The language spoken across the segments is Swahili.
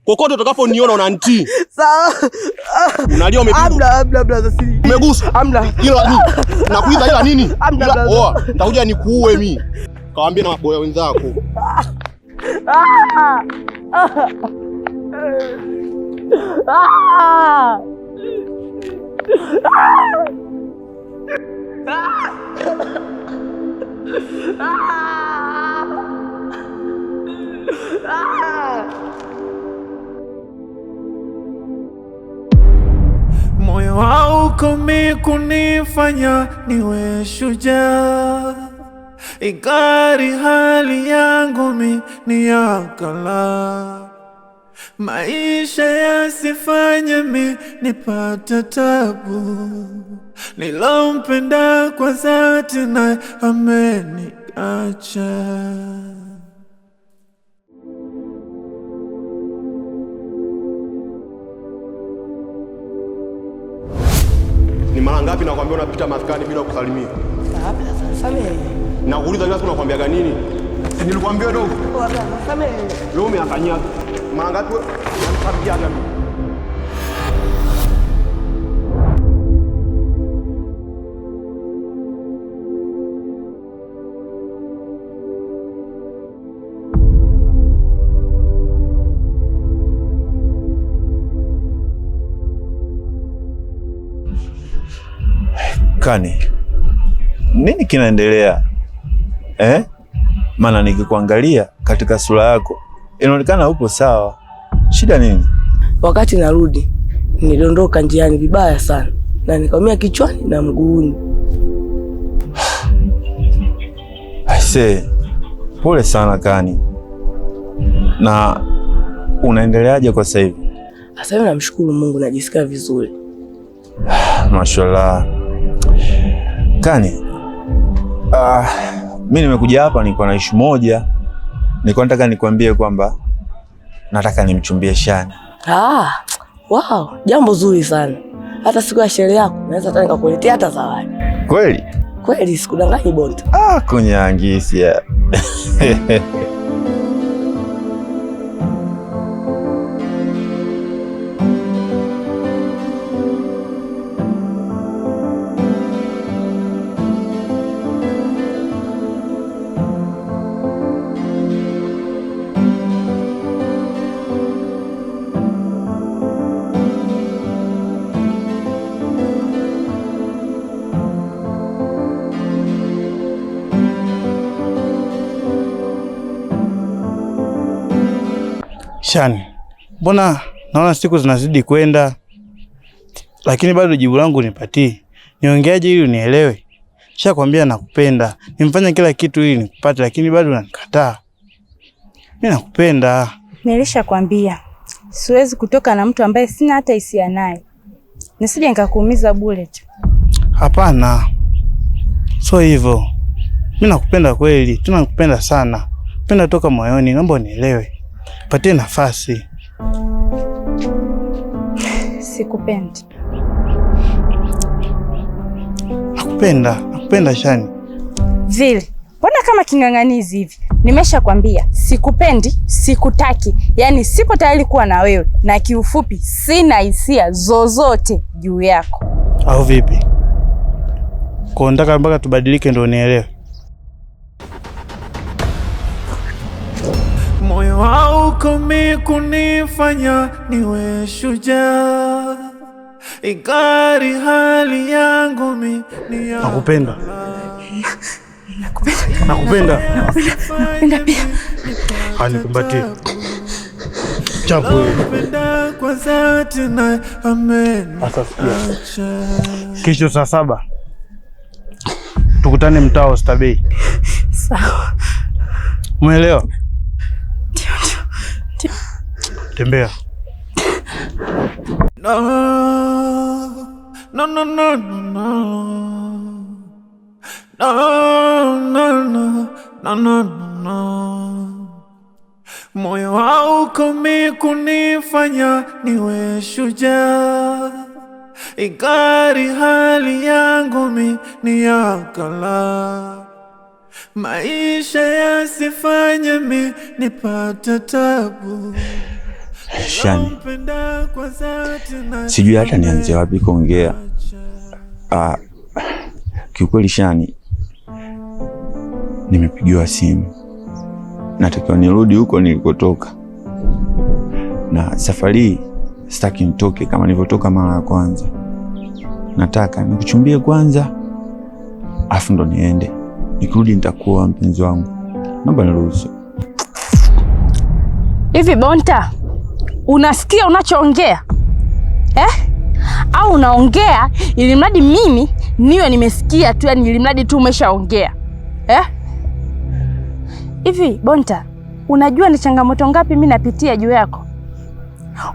Kokote utakaponiona unanitii. Sawa. Unalia umepigwa. Amna brother siri. Umegusa. Amna. Ila nini? Nakuiza ila nini? Amna brother. Oa, nitakuja nikuue mimi. Kawaambie na maboya wenzako. Moyo haukomi kunifanya niwe shujaa, ikari hali yangu mi ni ya kala. Maisha yasifanye mi nipate tabu, nilompenda kwa dhati naye ameniacha. Ni mara ngapi nakwambia unapita maskani bila kusalimia? Sawa, samehe. Na kuuliza kila siku nakwambiaga nini? Si nilikwambia dogo? Samehe. Leo umeanganyaga. Mara ngapi wewe unanitambiaga mimi? Kani, nini kinaendelea? Maana nikikuangalia katika sura yako inaonekana upo sawa. Shida nini? Wakati narudi niliondoka njiani vibaya sana na nikaumia kichwani na mguuni. Aise, pole sana Kani. Na unaendeleaje kwa sasa hivi? Sasa hivi namshukuru Mungu, najisikia vizuri. Mashallah. Kani, mimi nimekuja hapa nilikuwa na issue moja. Nilikuwa nataka nikwambie kwamba nataka nimchumbie Shani. Wow, jambo zuri sana. Hata siku ya sherehe yako naweza hata nikakuletea hata zawadi. Kweli? Kweli, sikudanganyi Bonto. Kunyangisia. Shani, mbona naona siku zinazidi kwenda lakini bado jibu langu nipatii? Niongeaje ili unielewe? Nishakwambia nakupenda. Nimfanya kila kitu ili nikupate lakini bado unanikataa. Mimi nakupenda. Nilishakwambia siwezi kutoka na mtu ambaye sina hata hisia naye. Nisije nikakuumiza bure tu. Hapana. So hivyo. Mimi nakupenda kweli, tunakupenda sana. Napenda toka moyoni, naomba unielewe. Patie nafasi. Sikupendi. Nakupenda Shani. Vile. Mbona kama king'ang'anizi hivi? Nimeshakwambia sikupendi, sikutaki. Yaani sipo tayari kuwa na wewe na kiufupi sina hisia zozote juu yako. Au vipi? Kwa nataka mpaka tubadilike ndio unielewe. Moyo haukomi kunifanya niwe shujaa, ikari hali yangu mi ni ya nakupenda. Nakupenda pia. Nikumbatie. Chapu. Kwa dhati na ameniacha. Kesho saa 7 tukutane mtaa wa Stabei. Sawa. Umeelewa? Tembea. No. Moyo haukomi kunifanya niwe shujaa, ikari hali yangu mi ni ya kala. Maisha yasifanye mi nipate tabu, Shani, sijui hata nianze wapi kuongea. Kiukweli Shani, nimepigiwa simu, natakiwa nirudi huko nilikotoka, na safari sitaki nitoke kama nilivyotoka mara ya kwanza. Nataka nikuchumbie kwanza, afu ndo niende. Nikirudi nitakuwa mpenzi wangu, naomba niruhusu. Hivi Bonta, unasikia unachoongea au unaongea ili mradi mimi niwe nimesikia tu, yani ili mradi tu umeshaongea Hivi Bonta, unajua ni changamoto ngapi mimi napitia juu yako?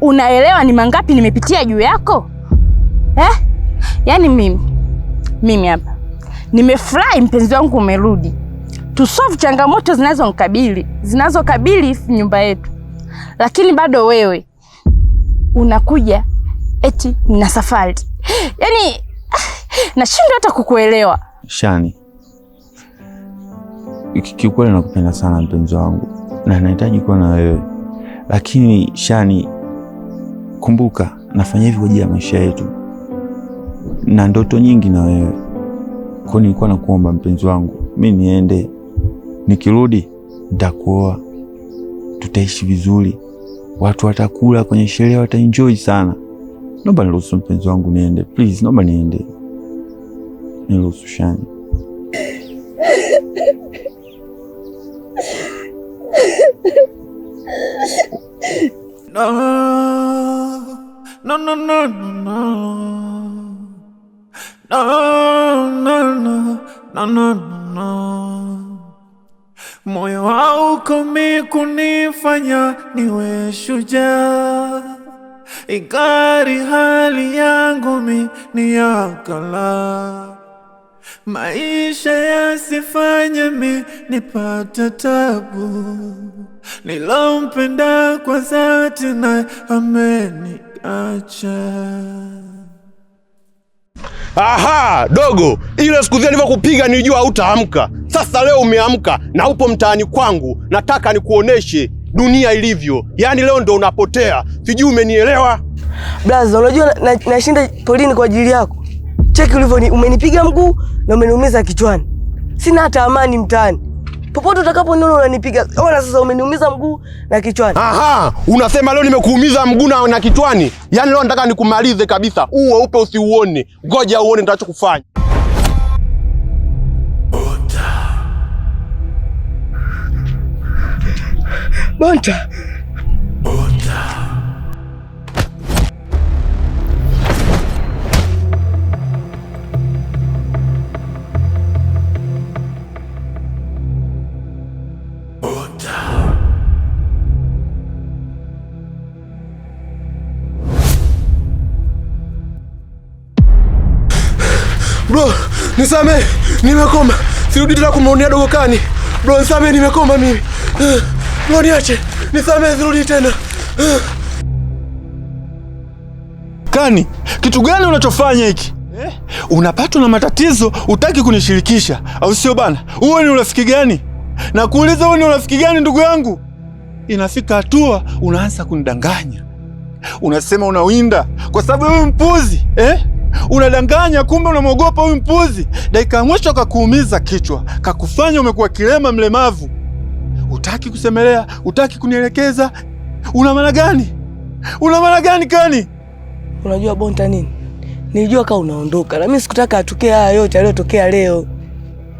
Unaelewa ni mangapi nimepitia juu yako? Yaani mimi hapa nimefurahi mpenzi wangu umerudi. Tusolve changamoto zinazokabili nyumba yetu. Lakini bado wewe unakuja eti na safari. Yaani nashindwa hata kukuelewa. Shani, kiukweli nakupenda sana mpenzi wangu na nahitaji kuwa na wewe. Lakini Shani, kumbuka nafanya hivi kwa ajili ya maisha yetu na ndoto nyingi na wewe. Kwa nilikuwa nakuomba mpenzi wangu, mimi niende, nikirudi nitakuoa, tutaishi vizuri, watu watakula kwenye sherehe, wataenjoy sana. Naomba niruhusu mpenzi wangu niende, please, naomba niende. Niruhusu Shani. No, no, no, no, no, no, no, no. Moyo haukomi kunifanya niwe shujaa, ingari hali yangu mi ni ya kala. Maisha yasifanye mi nipate tabu, nilompenda kwa dhati na ameniacha. Aha, dogo, ile siku zile nilivyokupiga nilijua hutaamka. Sasa leo umeamka na upo mtaani kwangu. Nataka nikuoneshe dunia ilivyo. Yaani leo ndo unapotea. Sijui umenielewa? Blaza, unajua nashinda polini kwa ajili yako. Cheki ulivyo umenipiga mguu na umeniumiza kichwani. Sina hata amani mtaani. Popote utakaponiona unanipiga. Ona sasa umeniumiza mguu na kichwani. Aha, unasema leo nimekuumiza mguu na kichwani. Yaani leo nataka nikumalize kabisa. Uwe upe usiuone. Ngoja uone nitachokufanya. Bonta. Bro, nisamehe, nimekoma. Sirudi tena kumuonea dogo Kani. Bro, nisamehe, nimekoma mimi. Bro, niache. Nisamehe, sirudi tena. Kani, kitu gani unachofanya hiki? Unapatwa na matatizo, utaki kunishirikisha, au sio bana? Uwe ni urafiki gani? Na kuuliza uwe ni urafiki gani ndugu yangu? Inafika hatua unaanza kunidanganya. Unasema unawinda kwa sababu wewe mpuzi, Unadanganya, kumbe unamwogopa huyu mpuzi. Dakika ya mwisho kakuumiza kichwa, kakufanya umekuwa kilema mlemavu. Utaki kusemelea, utaki kunielekeza. Una maana gani? Una maana gani Kani? Unajua Bonta nini? Nilijua kama unaondoka. Na mimi sikutaka atokee haya yote yaliyotokea leo.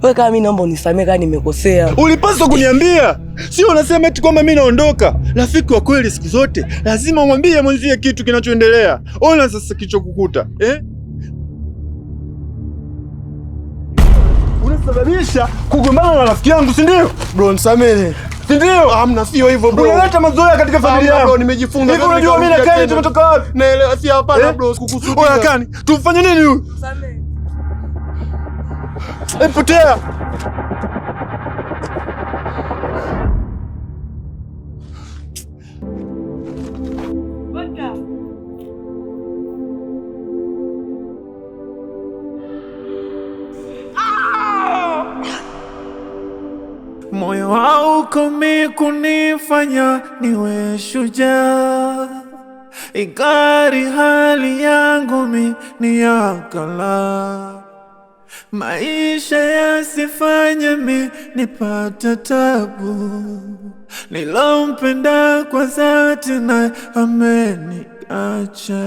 Wewe kama mimi naomba unisamehe kama nimekosea. Ulipaswa kuniambia. Sio unasema eti kwamba mimi naondoka. Rafiki wa kweli siku zote lazima umwambie mwenzie kitu kinachoendelea. Ona sasa kichokukuta, Unasababisha kugombana na rafiki yangu, si ndio? Bro, nisamehe. Si ndio? Hamna, sio hivyo bro. Unaleta mazoea katika familia yangu. Bro, nimejifunza. Hivi unajua mimi na Kani tumetoka wapi? Naelewa, si hapana bro, sikukusudia. Oya Kani, tumfanye nini huyu? Nisamehe. Potea. Moyo haukomi kunifanya niwe shujaa, Ikari hali yangu mi ni yakala, maisha yasifanye mi nipate tabu. Nilompenda kwa dhati naye ameniacha.